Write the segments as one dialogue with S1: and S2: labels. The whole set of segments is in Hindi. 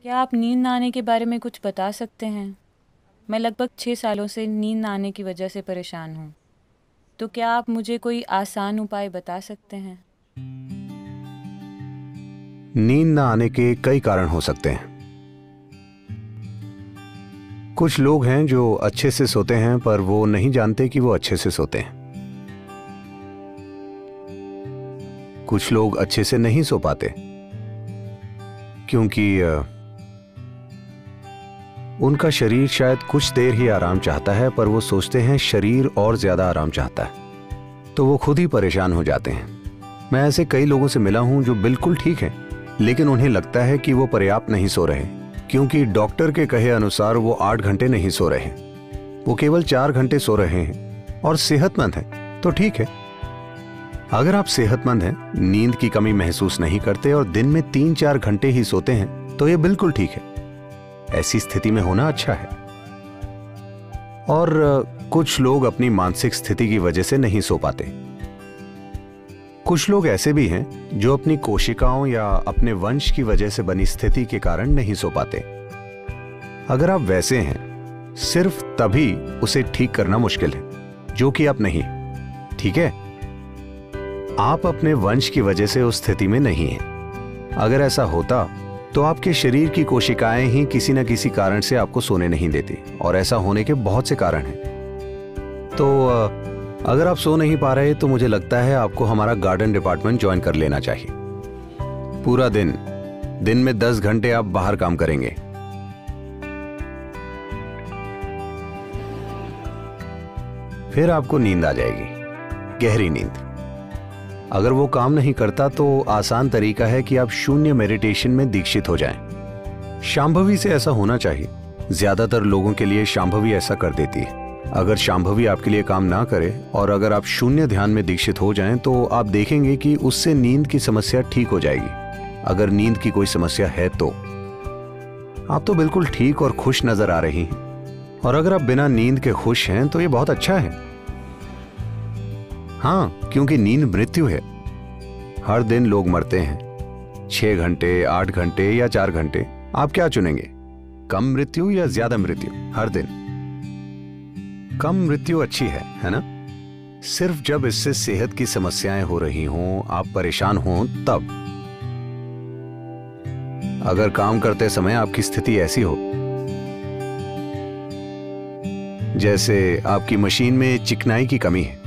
S1: क्या आप नींद ना आने के बारे में कुछ बता सकते हैं? मैं लगभग 6 सालों से नींद ना आने की वजह से परेशान हूँ। तो क्या आप मुझे कोई आसान उपाय बता सकते हैं?
S2: नींद ना आने के कई कारण हो सकते हैं। कुछ लोग हैं जो अच्छे से सोते हैं पर वो नहीं जानते कि वो अच्छे से सोते हैं। कुछ लोग अच्छे से नहीं सो पाते क्योंकि उनका शरीर शायद कुछ देर ही आराम चाहता है, पर वो सोचते हैं शरीर और ज्यादा आराम चाहता है, तो वो खुद ही परेशान हो जाते हैं। मैं ऐसे कई लोगों से मिला हूं जो बिल्कुल ठीक हैं, लेकिन उन्हें लगता है कि वो पर्याप्त नहीं सो रहे क्योंकि डॉक्टर के कहे अनुसार वो 8 घंटे नहीं सो रहे। वो केवल 4 घंटे सो रहे हैं और सेहतमंद हैं, तो ठीक है। अगर आप सेहतमंद हैं, नींद की कमी महसूस नहीं करते और दिन में 3-4 घंटे ही सोते हैं, तो ये बिल्कुल ठीक है। ऐसी स्थिति में होना अच्छा है। और कुछ लोग अपनी मानसिक स्थिति की वजह से नहीं सो पाते। कुछ लोग ऐसे भी हैं जो अपनी कोशिकाओं या अपने वंश की वजह से बनी स्थिति के कारण नहीं सो पाते। अगर आप वैसे हैं, सिर्फ तभी उसे ठीक करना मुश्किल है, जो कि आप नहीं। ठीक है, आप अपने वंश की वजह से उस स्थिति में नहीं हैं। अगर ऐसा होता तो आपके शरीर की कोशिकाएं ही किसी न किसी कारण से आपको सोने नहीं देती, और ऐसा होने के बहुत से कारण हैं। तो अगर आप सो नहीं पा रहे तो मुझे लगता है आपको हमारा गार्डन डिपार्टमेंट ज्वाइन कर लेना चाहिए। पूरा दिन में 10 घंटे आप बाहर काम करेंगे। फिर आपको नींद आ जाएगी, गहरी नींद। अगर वो काम नहीं करता तो आसान तरीका है कि आप शून्य मेडिटेशन में दीक्षित हो जाएं। शांभवी से ऐसा होना चाहिए। ज्यादातर लोगों के लिए शांभवी ऐसा कर देती है। अगर शांभवी आपके लिए काम ना करे और अगर आप शून्य ध्यान में दीक्षित हो जाएं तो आप देखेंगे कि उससे नींद की समस्या ठीक हो जाएगी। अगर नींद की कोई समस्या है तो आप तो बिल्कुल ठीक और खुश नजर आ रही हैं, और अगर आप बिना नींद के खुश हैं तो ये बहुत अच्छा है। हाँ, क्योंकि नींद मृत्यु है। हर दिन लोग मरते हैं, 6 घंटे, 8 घंटे या 4 घंटे। आप क्या चुनेंगे, कम मृत्यु या ज्यादा मृत्यु? हर दिन कम मृत्यु अच्छी है ना? सिर्फ जब इससे सेहत की समस्याएं हो रही हों, आप परेशान हों, तब। अगर काम करते समय आपकी स्थिति ऐसी हो जैसे आपकी मशीन में चिकनाई की कमी है,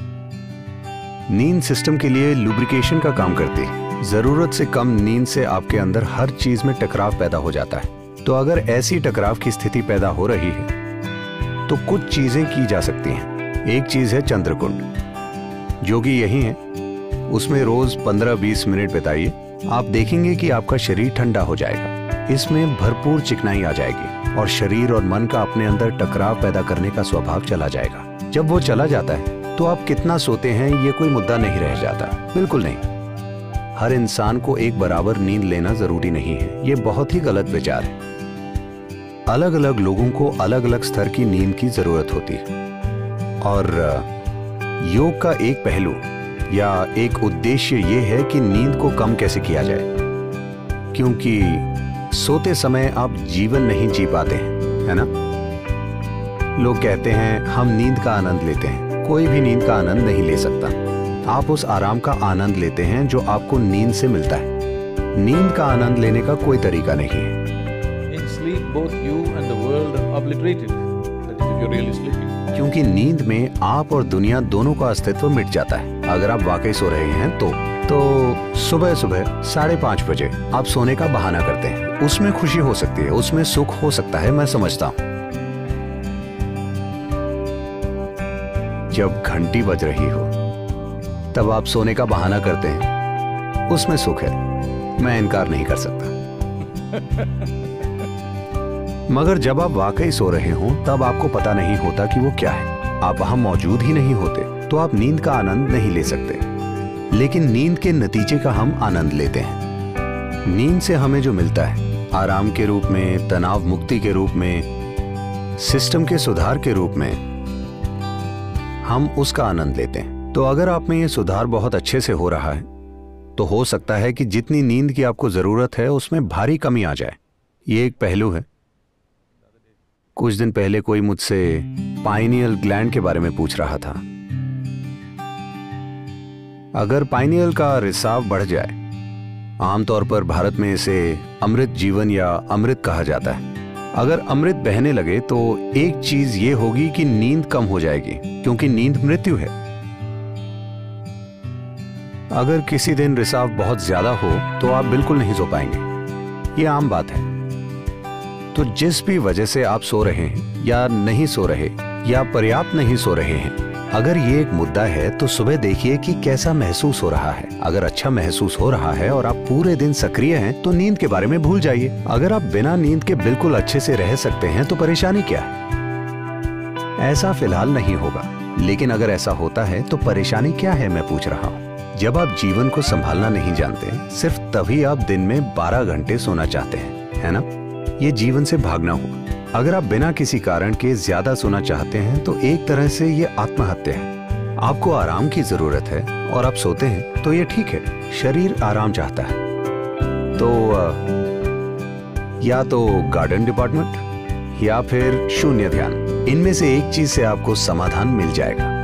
S2: नींद सिस्टम के लिए लुब्रिकेशन का काम करती है। जरूरत से कम नींद से आपके अंदर हर चीज में टकराव पैदा हो जाता है। तो अगर ऐसी टकराव की स्थिति पैदा हो रही है तो कुछ चीजें की जा सकती हैं। एक चीज है चंद्रकुंड, जो कि यही है। उसमें रोज 15-20 मिनट बिताइए। आप देखेंगे कि आपका शरीर ठंडा हो जाएगा। इसमें भरपूर चिकनाई आ जाएगी और शरीर और मन का अपने अंदर टकराव पैदा करने का स्वभाव चला जाएगा। जब वो चला जाता है तो आप कितना सोते हैं ये कोई मुद्दा नहीं रह जाता। बिल्कुल नहीं। हर इंसान को एक बराबर नींद लेना जरूरी नहीं है। ये बहुत ही गलत विचार है। अलग अलग लोगों को अलग अलग स्तर की नींद की जरूरत होती है, और योग का एक पहलू या एक उद्देश्य ये है कि नींद को कम कैसे किया जाए, क्योंकि सोते समय आप जीवन नहीं जी पाते हैं, है ना? लोग कहते हैं हम नींद का आनंद लेते हैं। कोई भी नींद का आनंद नहीं ले सकता। आप उस आराम का आनंद लेते हैं जो आपको नींद से मिलता है। नींद का आनंद लेने का कोई तरीका नहीं है।
S3: In sleep, both you and the world are obliterated. That is, if you're really sleeping.
S2: क्योंकि नींद में आप और दुनिया दोनों का अस्तित्व मिट जाता है। अगर आप वाकई सो रहे हैं तो सुबह 5:30 बजे आप सोने का बहाना करते हैं। उसमें खुशी हो सकती है, उसमें सुख हो सकता है, मैं समझता हूँ। जब घंटी बज रही हो तब आप सोने का बहाना करते हैं, उसमें सुख है, मैं इनकार नहीं कर सकता। मगर जब आप वाकई सो रहे हो तब आपको पता नहीं होता कि वो क्या है। आप वहां मौजूद ही नहीं होते, तो आप नींद का आनंद नहीं ले सकते। लेकिन नींद के नतीजे का हम आनंद लेते हैं। नींद से हमें जो मिलता है, आराम के रूप में, तनाव मुक्ति के रूप में, सिस्टम के सुधार के रूप में, हम उसका आनंद लेते हैं। तो अगर आप में ये सुधार बहुत अच्छे से हो रहा है तो हो सकता है कि जितनी नींद की आपको जरूरत है उसमें भारी कमी आ जाए। ये एक पहलू है। कुछ दिन पहले कोई मुझसे पाइनियल ग्लैंड के बारे में पूछ रहा था। अगर पाइनियल का रिसाव बढ़ जाए, आमतौर पर भारत में इसे अमृत जीवन या अमृत कहा जाता है, अगर अमृत बहने लगे तो एक चीज ये होगी कि नींद कम हो जाएगी, क्योंकि नींद मृत्यु है। अगर किसी दिन रिसाव बहुत ज्यादा हो तो आप बिल्कुल नहीं सो पाएंगे, ये आम बात है। तो जिस भी वजह से आप सो रहे हैं या नहीं सो रहे या पर्याप्त नहीं सो रहे हैं, अगर ये एक मुद्दा है तो सुबह देखिए कि कैसा महसूस हो रहा है। अगर अच्छा महसूस हो रहा है और आप पूरे दिन सक्रिय हैं तो नींद के बारे में भूल जाइए। अगर आप बिना नींद के बिल्कुल अच्छे से रह सकते हैं तो परेशानी क्या है? ऐसा फिलहाल नहीं होगा, लेकिन अगर ऐसा होता है तो परेशानी क्या है, मैं पूछ रहा हूँ। जब आप जीवन को संभालना नहीं जानते, सिर्फ तभी आप दिन में 12 घंटे सोना चाहते हैं, है ना? ये जीवन से भागना हुआ। अगर आप बिना किसी कारण के ज्यादा सोना चाहते हैं तो एक तरह से ये आत्महत्या है। आपको आराम की जरूरत है और आप सोते हैं तो ये ठीक है, शरीर आराम चाहता है। तो या तो गार्डन डिपार्टमेंट या फिर शून्य ध्यान, इनमें से एक चीज से आपको समाधान मिल जाएगा।